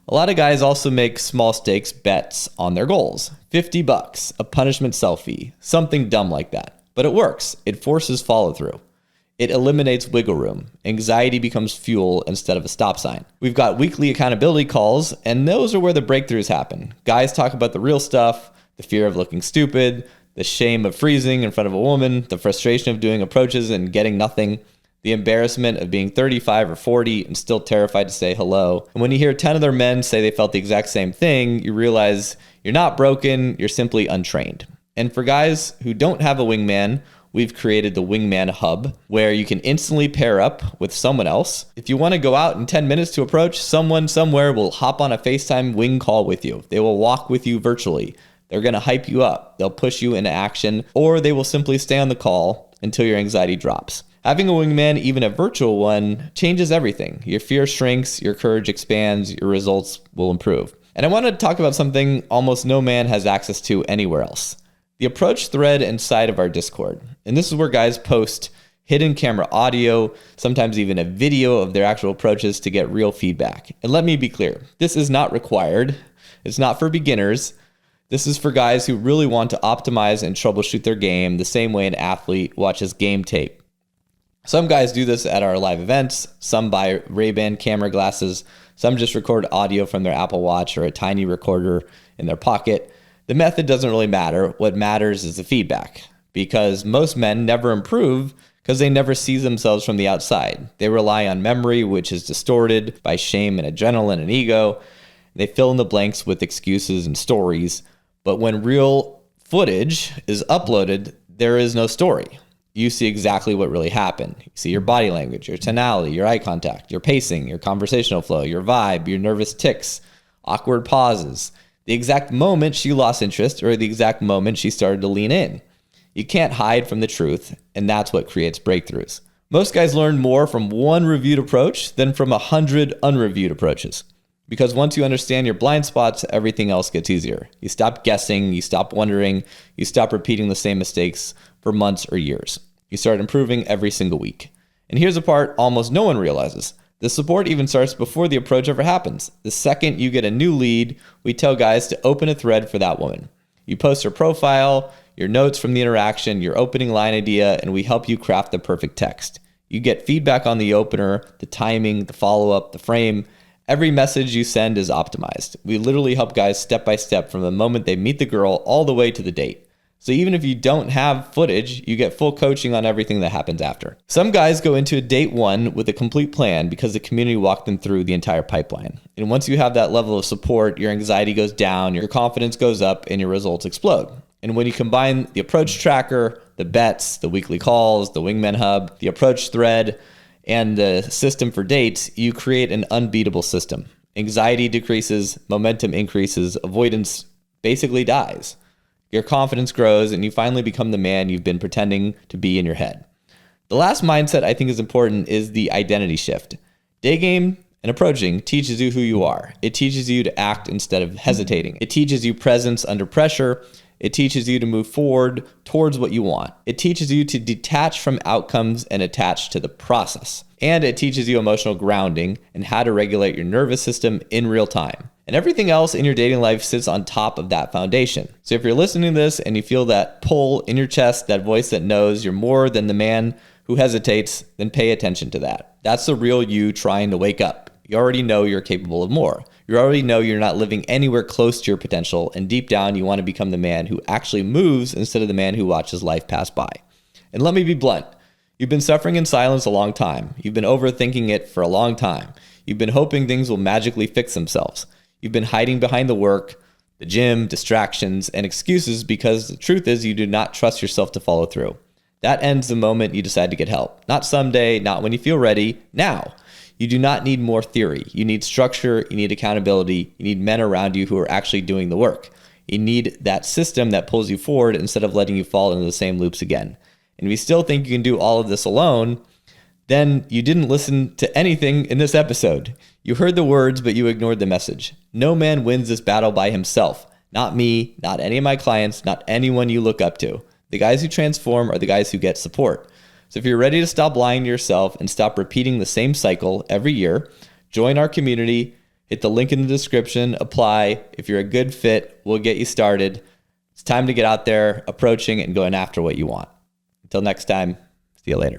A lot of guys also make small stakes bets on their goals. $50, a punishment selfie, something dumb like that. But it works. It forces follow through. It eliminates wiggle room. Anxiety becomes fuel instead of a stop sign. We've got weekly accountability calls, and those are where the breakthroughs happen. Guys talk about the real stuff, the fear of looking stupid, the shame of freezing in front of a woman, the frustration of doing approaches and getting nothing, the embarrassment of being 35 or 40 and still terrified to say hello. And when you hear 10 other men say they felt the exact same thing, you realize you're not broken, you're simply untrained. And for guys who don't have a wingman, we've created the Wingman Hub, where you can instantly pair up with someone else. If you want to go out in 10 minutes to approach, someone somewhere will hop on a FaceTime wing call with you. They will walk with you virtually. They're going to hype you up. They'll push you into action, or they will simply stay on the call until your anxiety drops. Having a wingman, even a virtual one, changes everything. Your fear shrinks, your courage expands, your results will improve. And I want to talk about something almost no man has access to anywhere else. The approach thread inside of our Discord. And this is where guys post hidden camera audio, sometimes even a video of their actual approaches to get real feedback. And let me be clear, this is not required. It's not for beginners. This is for guys who really want to optimize and troubleshoot their game the same way an athlete watches game tape. Some guys do this at our live events. Some buy Ray-Ban camera glasses. Some just record audio from their Apple Watch or a tiny recorder in their pocket. The method doesn't really matter. What matters is the feedback, because most men never improve because they never see themselves from the outside. They rely on memory, which is distorted by shame and adrenaline and ego. They fill in the blanks with excuses and stories. But when real footage is uploaded, there is no story. You see exactly what really happened. You see your body language, your tonality, your eye contact, your pacing, your conversational flow, your vibe, your nervous tics, awkward pauses, the exact moment she lost interest or the exact moment she started to lean in. You can't hide from the truth, and that's what creates breakthroughs. Most guys learn more from one reviewed approach than from 100 unreviewed approaches. Because once you understand your blind spots, everything else gets easier. You stop guessing, you stop wondering, you stop repeating the same mistakes for months or years. You start improving every single week. And here's a part almost no one realizes. The support even starts before the approach ever happens. The second you get a new lead, we tell guys to open a thread for that woman. You post her profile, your notes from the interaction, your opening line idea, and we help you craft the perfect text. You get feedback on the opener, the timing, the follow-up, the frame. Every message you send is optimized. We literally help guys step by step from the moment they meet the girl all the way to the date. So even if you don't have footage, you get full coaching on everything that happens after. Some guys go into a date one with a complete plan because the community walked them through the entire pipeline. And once you have that level of support, your anxiety goes down, your confidence goes up, and your results explode. And when you combine the approach tracker, the bets, the weekly calls, the Wingman Hub, the approach thread, and the system for dates, you create an unbeatable system. Anxiety decreases, momentum increases, avoidance basically dies. Your confidence grows, and you finally become the man you've been pretending to be in your head. The last mindset I think is important is the identity shift. Day game and approaching teaches you who you are. It teaches you to act instead of hesitating. It teaches you presence under pressure. It teaches you to move forward towards what you want. It teaches you to detach from outcomes and attach to the process. And it teaches you emotional grounding and how to regulate your nervous system in real time. And everything else in your dating life sits on top of that foundation. So if you're listening to this and you feel that pull in your chest, that voice that knows you're more than the man who hesitates, then pay attention to that. That's the real you trying to wake up. You already know you're capable of more. You already know you're not living anywhere close to your potential, and deep down you want to become the man who actually moves instead of the man who watches life pass by. And let me be blunt. You've been suffering in silence a long time. You've been overthinking it for a long time. You've been hoping things will magically fix themselves. You've been hiding behind the work, the gym, distractions, and excuses because the truth is you do not trust yourself to follow through. That ends the moment you decide to get help. Not someday, not when you feel ready, now. You do not need more theory. You need structure, you need accountability, you need men around you who are actually doing the work. You need that system that pulls you forward instead of letting you fall into the same loops again. And if you still think you can do all of this alone, then you didn't listen to anything in this episode. You heard the words, but you ignored the message. No man wins this battle by himself. Not me, not any of my clients, not anyone you look up to. The guys who transform are the guys who get support. So if you're ready to stop lying to yourself and stop repeating the same cycle every year, join our community, Hit the link in the description, apply. If you're a good fit, we'll get you started. It's time to get out there, approaching and going after what you want. Until next time, see you later.